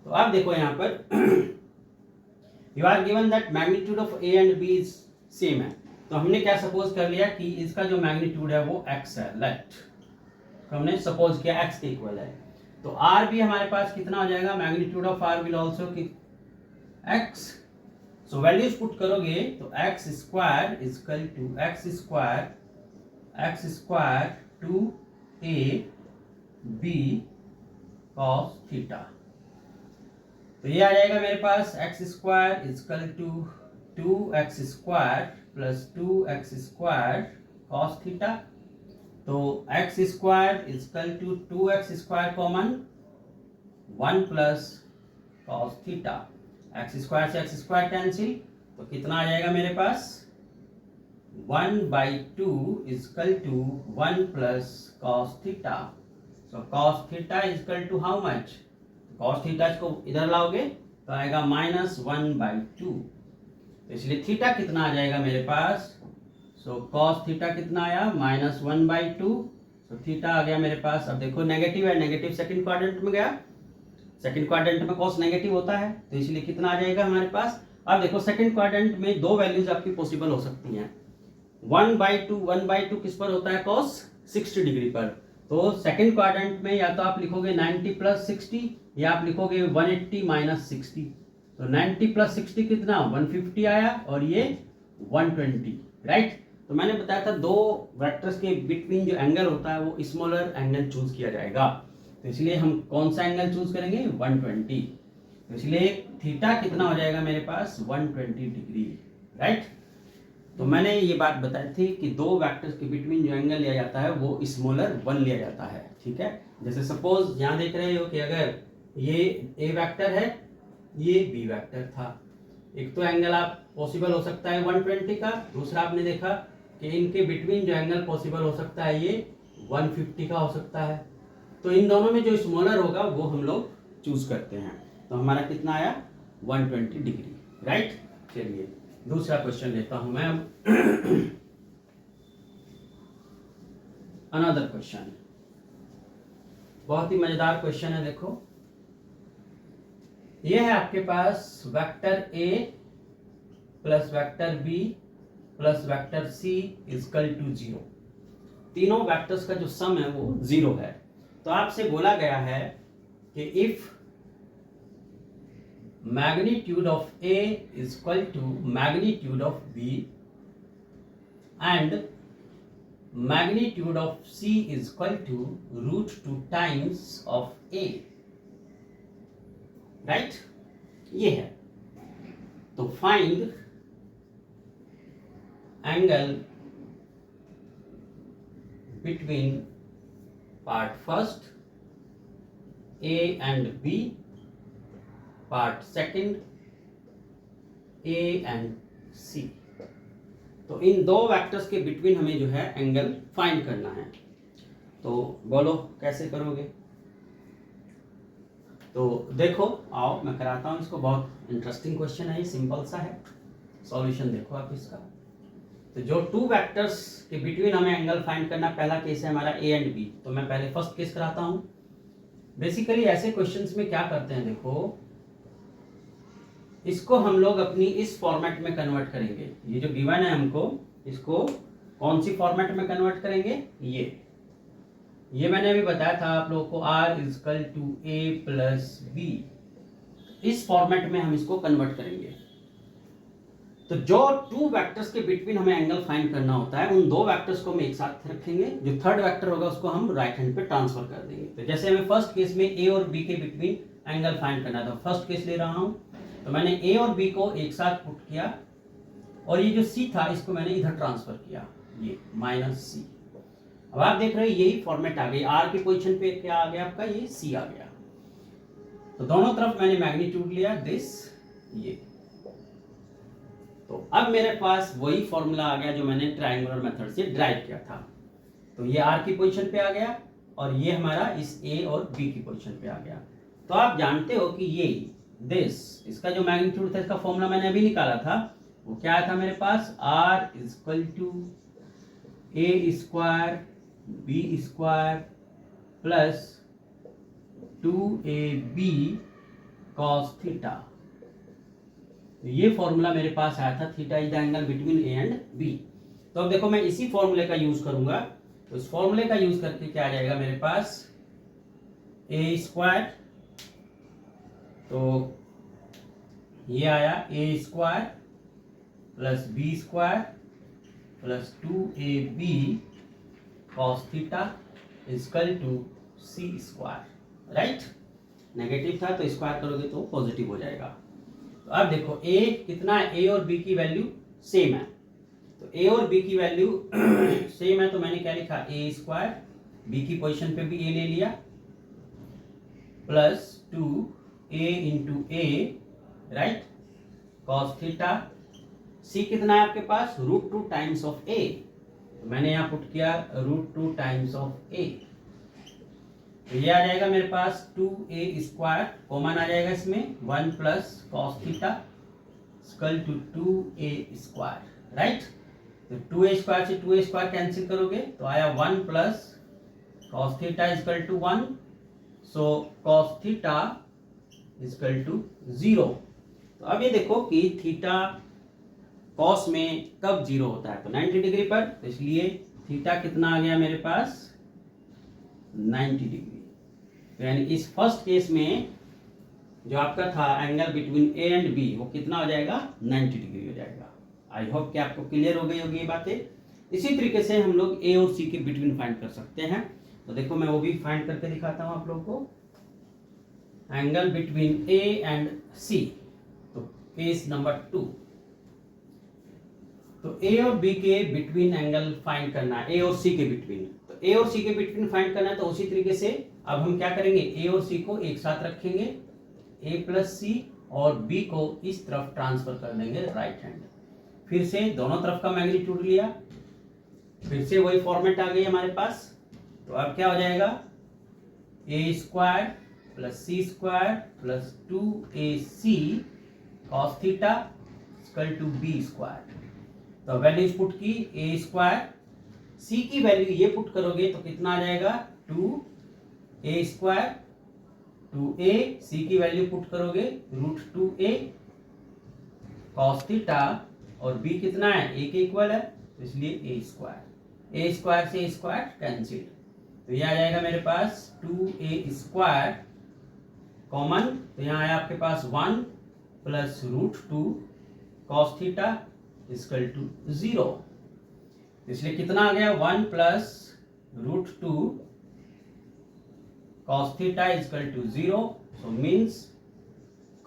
तो आप देखो यहाँ पर you are given that magnitude of A and B is same है। तो हमने क्या सपोज कर लिया कि इसका जो मैग्नीट्यूड है वो x है, लेट तो हमने सपोज किया x के इक्वल है। तो r भी हमारे पास कितना हो जाएगा, magnitude of r will also कि x। सो वैल्यूज पुट करोगे तो x square is equal to x square 2ab cos theta. तो ये आ जाएगा मेरे पास x square is equal to 2x square plus 2x square cos theta. तो x square is equal to 2x square common 1 plus cos theta. x square से x square cancel, तो कितना आ जाएगा मेरे पास 1/2 is equal to 1 plus cos theta. So cos theta is equal to how much, cos theta को इधर लाओगे तो आएगा -1/2। तो इसलिए थीटा कितना आ जाएगा मेरे पास, सो cos थीटा कितना आया -1/2। तो थीटा आ गया मेरे पास। अब देखो नेगेटिव है, नेगेटिव सेकंड क्वाड्रेंट में गया, सेकंड क्वाड्रेंट में cos नेगेटिव होता है, तो इसलिए कितना आ जाएगा हमारे पास। अब देखो सेकंड क्वाड्रेंट में दो वैल्यूज आपकी पॉसिबल हो सकती हैं। 1/2 किस पर होता है, cos 60 डिग्री पर। तो सेकंड क्वाड्रेंट में या तो आप लिखोगे 90 + 60 या आप लिखोगे 180 - 60। तो 90 + 60 कितना 150 आया और ये 120, राइट। तो मैंने बताया था दो वेक्टर्स के बिटवीन जो एंगल होता है वो स्मॉलर एंगल चूज किया जाएगा। तो इसलिए हम कौन सा एंगल चूज करेंगे, 120। तो इसलिए थीटा कितना हो जाएगा मेरे पास 120 डिग्री, राइट। तो मैंने ये बात बताई थी कि दो वेक्टर्स के बिटवीन जो एंगल लिया जाता है वो स्मॉलर 1 लिया जाता है, ठीक है। जैसे सपोज यहाँ देख रहे हो कि अगर ये ए वेक्टर है, ये बी वेक्टर था, एक तो एंगल आप पॉसिबल हो सकता है 120 का, दूसरा आपने देखा कि इनके बिटवीन जो एंगल पॉसिबल हो सकता है ये 150 का हो सकता है। तो इन दोनों में जो स्मॉलर होगा वो हम लोग चूज करते हैं। तो हमारा कितना आया 120 डिग्री, राइट। चलिए दूसरा क्वेश्चन लेता हूं मैं। अनदर क्वेश्चन, बहुत ही मजेदार क्वेश्चन है। देखो ये है आपके पास vector a plus vector b plus vector c is equal to 0। तीनों वेक्टर्स का जो सम है वो 0 है। तो आपसे बोला गया है कि if magnitude of A is equal to magnitude of B and magnitude of C is equal to √2 times of A, right? ये है। तो find angle between part first A and B, part second A and C. तो इन दो vectors के between हमें जो है एंगल फाइंड करना है। तो बोलो कैसे करोगे। तो देखो आओ मैं कराता हूं इसको, बहुत इंटरेस्टिंग क्वेश्चन है ये, सिंपल सा है। सॉल्यूशन देखो आप इसका। तो जो टू वेक्टर्स के बिटवीन हमें एंगल फाइंड करना, पहला केस है हमारा ए एंड बी। तो मैं पहले फर्स्ट केस कराता हूं। बेसिकली ऐसे क्वेश्चंस में क्या करते हैं, देखो इसको हम लोग अपनी इस फॉर्मेट में कन्वर्ट करेंगे। ये जो गिवन है हमको, इसको कौन सी फॉर्मेट में कन्वर्ट करेंगे, ये मैंने अभी बताया था आप लोगों को, r is equal to a plus B. इस फॉर्मेट में हम इसको कन्वर्ट करेंगे। तो जो टू वेक्टर्स के बिटवीन हमें एंगल फाइंड करना होता है, उन दो वेक्टर्स को हम एक साथ रखेंगे। जो थर्ड वेक्टर होगा उसको हम राइट हैंड पे ट्रांसफर कर देंगे। तो जैसे हमें फर्स्ट केस में a और b के बिटवीन एंगल फाइंड करना था, फर्स्ट केस ले रहा हूं। तो मैंने a और b को एक साथ पुट किया और ये जो सी था इसको मैंने इधर ट्रांसफर किया, ये माइनस सी। अब आप देख रहे हो यही फॉर्मेट आ गई, आर की पोजीशन पे क्या आ गया आपका, ये सी आ गया। तो दोनों तरफ मैंने मैग्नीट्यूड लिया दिस, ये। तो अब मेरे पास वही फॉर्मूला आ गया जो मैंने ट्रायंगुलर मेथड से ड्राइव किया था। तो ये आर की पोजीशन पे आ गया और ये हमारा इस ए और बी की पोजीशन पे आ गया। तो आप जानते हो कि ये दिस, इसका जो मैग्नीट्यूड था, इसका फॉर्मूला मैंने अभी निकाला था, वो क्या था मेरे पास, R equal to A square B square plus 2ab cos theta. ये फॉर्मूला मेरे पास आया था, theta is the angle between A and B. तो अब देखो मैं इसी फॉर्मूले का यूज करूंगा, तो इस फॉर्मूले का यूज करके क्या आ जाएगा मेरे पास, ए स्क्वायर, तो ये आया A square plus B square plus 2ab cos theta equal to C square, right. Negative था तो स्क्वायर करोगे तो पॉजिटिव हो जाएगा। तो अब देखो ए कितना है, ए और बी की वैल्यू सेम है, तो ए और बी की वैल्यू सेम है, तो मैंने क्या लिखा, ए स्क्वायर, बी की पोजीशन पे भी ए ले लिया, प्लस 2a इंटू ए, राइट, कॉस थीटा। सी कितना है आपके पास, √2 टाइम्स ऑफ ए, तो मैंने यहाँ पुट किया √2 टाइम्स ऑफ ए। तो ये आ जाएगा मेरे पास 2a स्क्वायर, कॉमन आ जाएगा इसमें, 1 plus cos theta equal to 2a square, right. तो 2a स्क्वायर से 2a स्क्वायर कैंसिल करोगे तो आया 1 plus cos theta equal to 1, so cos theta equal to 0। तो अब ये देखो कि थीटा कॉस में कब 0 होता है, तो 90 डिग्री पर, तो इसलिए थीटा कितना आ गया मेरे पास, 90 डिग्री। तो यानी इस फर्स्ट केस में जो आपका था angle between A and B, वो कितना हो जाएगा, 90 डिग्री हो जाएगा। आई होप कि आपको क्लियर हो गई होगी ये बातें। इसी तरीके से हम लोग ए और सी के बिटवीन फाइंड कर सकते हैं। तो देखो मैं वो भी फाइंड करके दिखाता हूँ आप लोग को, angle between A and C. तो केस नंबर 2, तो ए और बी के बिटवीन एंगल फाइंड करना है, ए और सी के बिटवीन। तो ए और सी के बिटवीन फाइंड करना है, तो उसी तरीके से अब हम क्या करेंगे, ए और सी को एक साथ रखेंगे, ए प्लस सी, और बी को इस तरफ ट्रांसफर कर देंगे राइट हैंड। फिर से दोनों तरफ का मैग्नीट्यूड लिया, फिर से वही फॉर्मेट आ गई हमारे पास। तो अब क्या हो जाएगा, A square plus C square plus 2ac cos theta equal to B square. तो वैल्यूज पुट की, ए स्क्वायर, सी की वैल्यू ये पुट करोगे तो कितना आ जाएगा, 2a स्क्वायर, 2a, सी की वैल्यू पुट करोगे √2a cos थीटा, और b कितना है, a के इक्वल है, तो इसलिए a स्क्वायर से a स्क्वायर कैंसिल। तो ये आ जाएगा मेरे पास 2a स्क्वायर कॉमन, तो यहाँ आया आपके पास 1 plus √2 cos theta equal to 0। इसलिए कितना आ गया, 1 plus √2 cos theta equal to 0, so means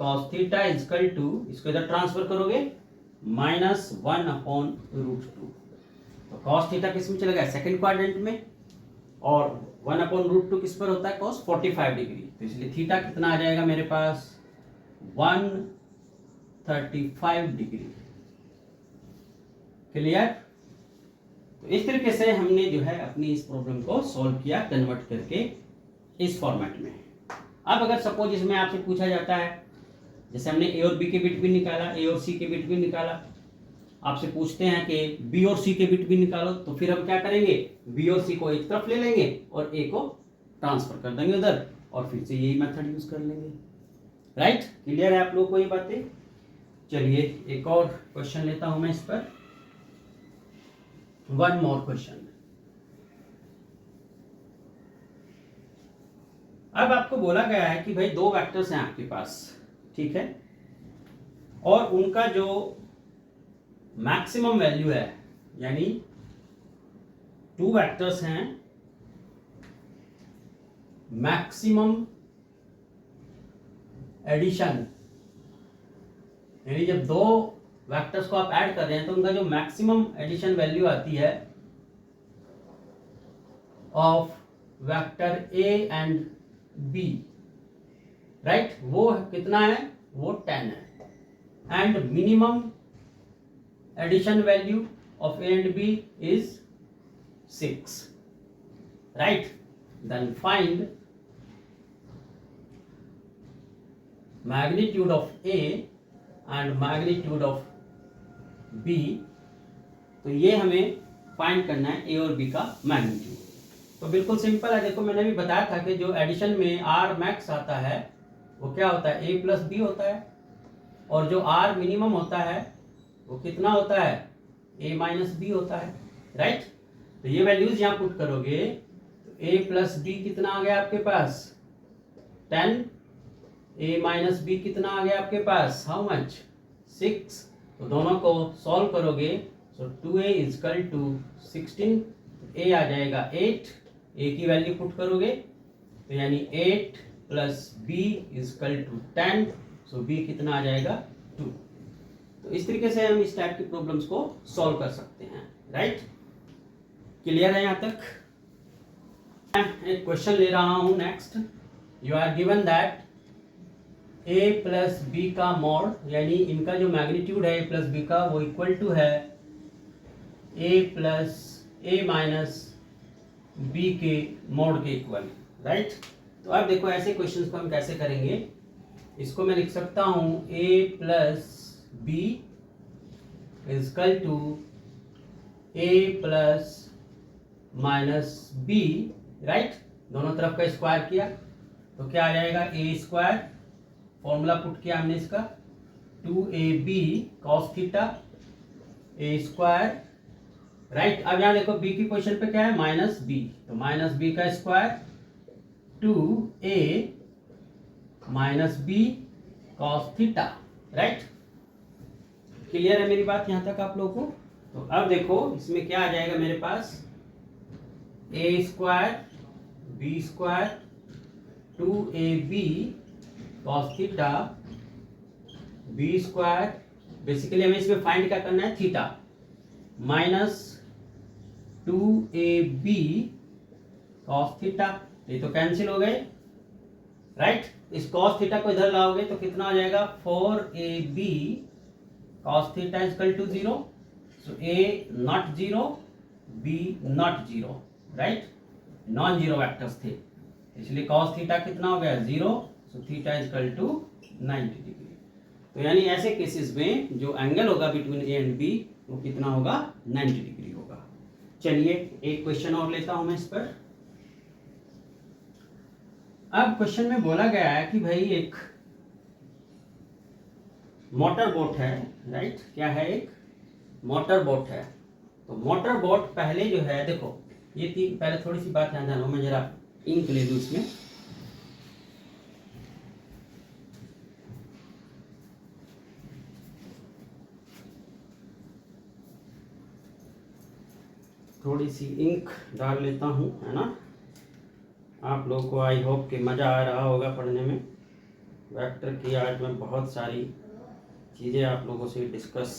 cos theta equal to, इसको इधर ट्रांसफर करोगे, -1/√2। तो cos थीटा किस में चला गया, सेकंड क्वाड्रेंट में, और 1/√2 किस पर होता है, cos 45 डिग्री। तो इसलिए थीटा कितना आ जाएगा मेरे पास, 135 डिग्री। क्लियर। तो इस तरीके से हमने जो है अपनी इस प्रॉब्लम को सॉल्व किया, कन्वर्ट करके इस फॉर्मेट में। अब अगर सपोज इसमें आपसे पूछा जाता है, जैसे हमने ए और बी के बिटवीन निकाला, ए और सी के बिटवीन निकाला, आपसे पूछते हैं कि बी और सी के बिटवीन निकालो, तो फिर हम क्या करेंगे, बी और सी को एक तरफ ले लेंगे और ए को ट्रांसफर कर देंगे उधर, और फिर से यही मेथड यूज कर लेंगे, राइट। क्लियर है आप लोग को ये बातें। चलिए एक और क्वेश्चन लेता हूं मैं इस पर, वन मोर क्वेश्चन। अब आपको बोला गया है कि भाई दो वेक्टर्स हैं आपके पास, ठीक है, और उनका जो मैक्सिमम वैल्यू है, यानी 2 वेक्टर्स हैं, मैक्सिमम एडिशन, यानी जब 2 वेक्टर्स को आप ऐड कर रहे हैं तो उनका जो मैक्सिमम एडिशन वैल्यू आती है of vector A and B, right, वो कितना है, वो 10 है। And minimum addition value of A and B is 6, right. Then find magnitude of A and magnitude of B। तो ये हमें फाइंड करना है A और B का मैग्नीट्यूड। तो बिल्कुल सिंपल है, देखो मैंने भी बताया था कि जो एडिशन में R मैक्स आता है वो क्या होता है, A प्लस B होता है, और जो R मिनिमम होता है वो कितना होता है, A माइनस B होता है, राइट। तो ये वैल्यूज यहाँ पुट करोगे तो A प्लस B कितना आ गया आपके पास 10, a माइनस बी कितना आ गया आपके पास, हाउ मच 6। तो दोनों को सॉल्व करोगे सो 2a इजकल टू 16, a आ जाएगा 8, a की वैल्यू पुट करोगे तो यानी 8 plus b is equal to 10, so b कितना आ जाएगा 2। तो इस तरीके से हम इस टाइप की प्रॉब्लम्स को सॉल्व कर सकते हैं, राइट। क्लियर है यहाँ तक। मैं एक क्वेश्चन ले रहा हूँ next. You are given that a plus B का मॉड, यानी इनका जो मैग्नीट्यूड है a प्लस बी का वो इक्वल टू है a plus A minus B के मॉड के इक्वल, राइट। तो अब देखो ऐसे क्वेश्चंस को हम कैसे करेंगे, इसको मैं लिख सकता हूँ a plus B is equal to a plus minus B, right. दोनों तरफ का स्क्वायर किया तो क्या आ जाएगा, a स्क्वायर, फॉर्मूला पुट किया हमने इसका 2ab cos theta a square, right. अब यहाँ देखो b की पोजीशन पे क्या है, माइनस b, तो माइनस b का square 2a minus b cos theta, right. Clear है मेरी बात यहाँ तक आप लोगों को। तो अब देखो इसमें क्या आ जाएगा मेरे पास, a square b square 2ab cos theta b square, basically हमें इसमें फाइंड क्या करना है, theta, minus 2ab cos theta, ये तो कैंसिल हो गए, राइट। इस cos थीटा को इधर लाओगे तो कितना हो जाएगा, 4ab cos theta is equal to 0, so a not 0 b not 0, right, non zero vectors थे, इसलिए cos थीटा कितना हो गया 0, so theta is equal to 90 degree. तो यानी ऐसे केसेस में जो एंगल होगा बिटवीन ए एंड बी वो कितना होगा, 90 डिग्री होगा। चलिए एक क्वेश्चन और लेता हूं मैं इस पर। अब क्वेश्चन में बोला गया है कि भाई एक मोटर बोट है, राइट, क्या है, एक मोटर बोट है। तो मोटर बोट पहले जो है, देखो ये पहले थोड़ी सी बात ध्यान जानो, मैं जरा इंक ले लूं इसमें। थोड़ी सी इंक डाल लेता हूँ, है ना। आप लोगों को आई होप कि मज़ा आ रहा होगा पढ़ने में। वेक्टर की आज मैं बहुत सारी चीज़ें आप लोगों से डिस्कस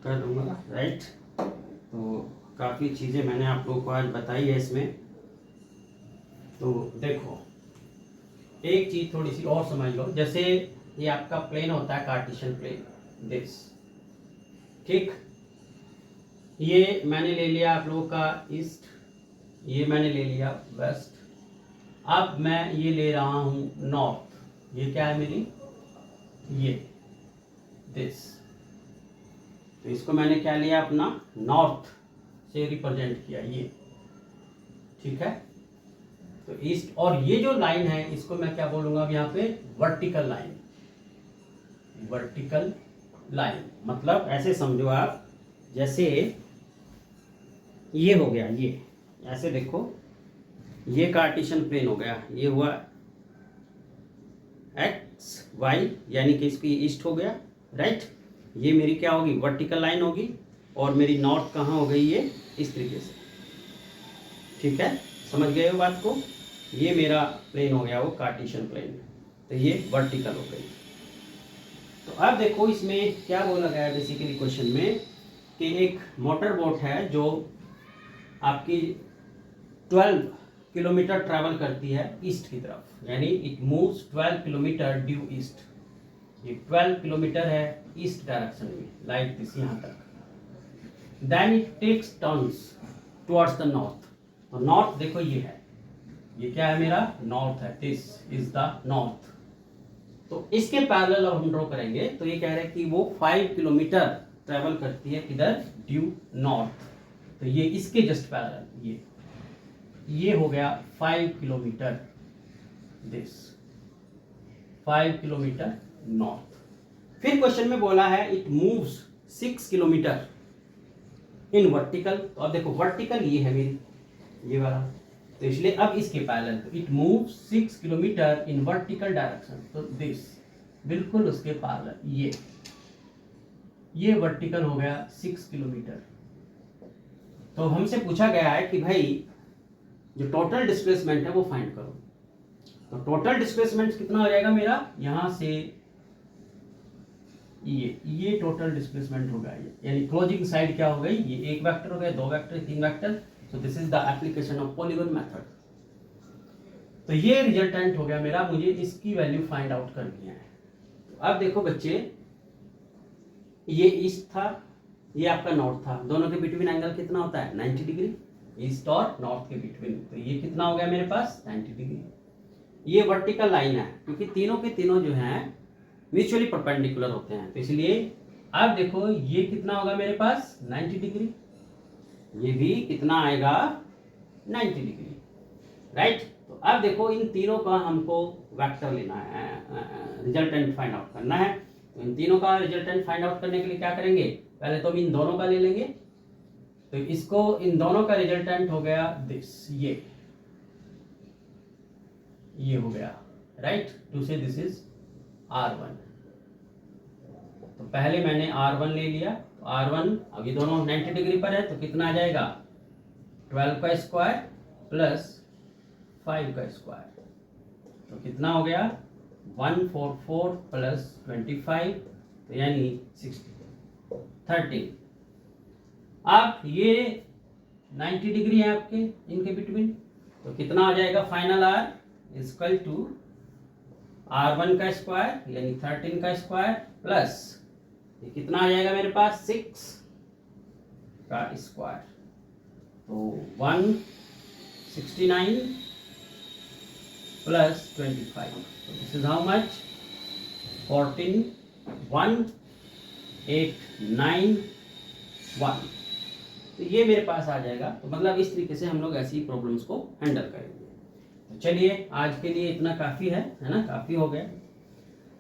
कर दूँगा, राइट। तो काफ़ी चीज़ें मैंने आप लोगों को आज बताई है इसमें। तो देखो एक चीज़ थोड़ी सी और समझ लो, जैसे ये आपका प्लेन होता है कार्टेशियन प्लेन, दिस, ठीक। ये मैंने ले लिया आप लोगों का ईस्ट, ये मैंने ले लिया वेस्ट, अब मैं ये ले रहा हूँ नॉर्थ, ये क्या है मेरी, ये दिस। तो इसको मैंने क्या लिया, अपना नॉर्थ से रिप्रेजेंट किया, ये, ठीक है। तो ईस्ट, और ये जो लाइन है इसको मैं क्या बोलूँगा अब यहाँ पे, वर्टिकल लाइन। वर्टिकल लाइन मतलब ऐसे समझो आप, जैसे ये हो गया, ये ऐसे देखो, ये कार्टेशियन प्लेन हो गया, ये हुआ एक्स वाई, यानी कि इसकी ईस्ट हो गया, राइट। ये मेरी क्या होगी, वर्टिकल लाइन होगी, और मेरी नॉर्थ कहाँ हो गई, ये इस तरीके से, ठीक है। समझ गए हो बात को। ये मेरा प्लेन हो गया वो कार्टेशियन प्लेन, तो ये वर्टिकल हो गई। तो अब देखो इसमें क्या बोला गया है बेसिकली क्वेश्चन में कि एक मोटर बोट है जो आपकी 12 किलोमीटर ट्रैवल करती है ईस्ट की तरफ, यानी it moves 12 kilometre due east. ये 12 किलोमीटर है ईस्ट डायरेक्शन में, लाइक दिस यहाँ तक। Then it takes turns towards the north. तो नॉर्थ देखो ये है, ये क्या है मेरा नॉर्थ है, दिस इज द नॉर्थ। तो इसके पैरेलल अब हम ड्रॉ करेंगे तो ये कह रहे हैं कि वो 5 किलोमीटर ट्रेवल करती है किधर, ड्यू नॉर्थ। तो ये इसके जस्ट पैरेलल ये हो गया 5 किलोमीटर, दिस 5 किलोमीटर नॉर्थ। फिर क्वेश्चन में बोला है it moves 6 kilometre in vertical. तो अब देखो वर्टिकल ये है मेरी, ये वाला, तो इसलिए अब इसके parallel it moves 6 kilometre in vertical direction. तो दिस बिल्कुल उसके पैरेलल ये वर्टिकल हो गया 6 किलोमीटर। तो हमसे पूछा गया है कि भाई जो टोटल डिस्प्लेसमेंट है वो फाइंड करो। तो टोटल डिस्प्लेसमेंट कितना हो जाएगा मेरा, यहां से ये टोटल डिस्प्लेसमेंट होगा, यानी क्लोजिंग साइड क्या हो गई, ये एक वेक्टर हो गया, दो वेक्टर, तीन vector. So this is the application of polygon method. तो ये रिजल्टेंट हो गया मेरा, मुझे इसकी वैल्यू फाइंड आउट करनी है। तो अब देखो बच्चे, ये ईस्ट था, ये आपका नॉर्थ था, दोनों के बिटवीन एंगल कितना होता है 90 डिग्री, ईस्ट और नॉर्थ के बिटवीन। तो ये कितना हो गया मेरे पास 90 डिग्री। ये वर्टिकल लाइन है क्योंकि तीनों के तीनों जो हैं म्यूचुअली परपेंडिकुलर होते हैं, तो इसलिए अब देखो ये कितना होगा मेरे पास 90 डिग्री, ये भी कितना आएगा 90 डिग्री, राइट। तो अब देखो इन तीनों का हमको वेक्टर लेना है, रिजल्टेंट फाइंड आउट करना है। तो इन तीनों का रिजल्टेंट फाइंड आउट करने के लिए क्या करेंगे, पहले तो हम इन दोनों का ले लेंगे। तो इसको इन दोनों का रिजल्टेंट हो गया दिस, ये हो गया, राइट। टू से दिस इज R1। तो पहले मैंने R1 ले लिया, तो R1 अब ये दोनों 90 डिग्री पर है, तो कितना आ जाएगा 12 का स्क्वायर प्लस 5 का स्क्वायर। तो कितना हो गया 144 प्लस 25, तो यानी 13। अब ये 90 डिग्री है आपके इनके बिटवीन, तो कितना आ जाएगा final R equal to R1 का स्क्वायर यानी 13 का स्क्वायर प्लस ये कितना आ जाएगा मेरे पास 6 का स्क्वायर, तो 169 प्लस 25। तो दिस इज हाउ मच 14,189,1। तो ये मेरे पास आ जाएगा। तो मतलब इस तरीके से हम लोग ऐसी प्रॉब्लम्स को हैंडल करेंगे। तो चलिए आज के लिए इतना काफ़ी है ना, काफ़ी हो गया।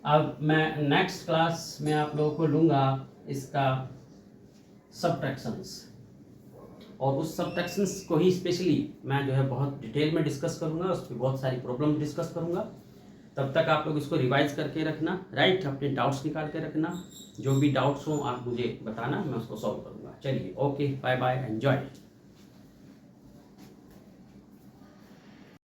अब मैं नेक्स्ट क्लास में आप लोगों को लूँगा इसका सबट्रैक्शंस, और उस सबट्रैक्शंस को ही स्पेशली मैं जो है बहुत डिटेल में डिस्कस करूँगा, उस पर बहुत सारी प्रॉब्लम डिस्कस करूँगा। तब तक आप लोग इसको रिवाइज करके रखना, राइट, अपने डाउट्स निकाल के रखना, जो भी डाउट्स हो आप मुझे बताना, मैं उसको सॉल्व करूँगा। चलिए ओके, बाय बाय, एंजॉय।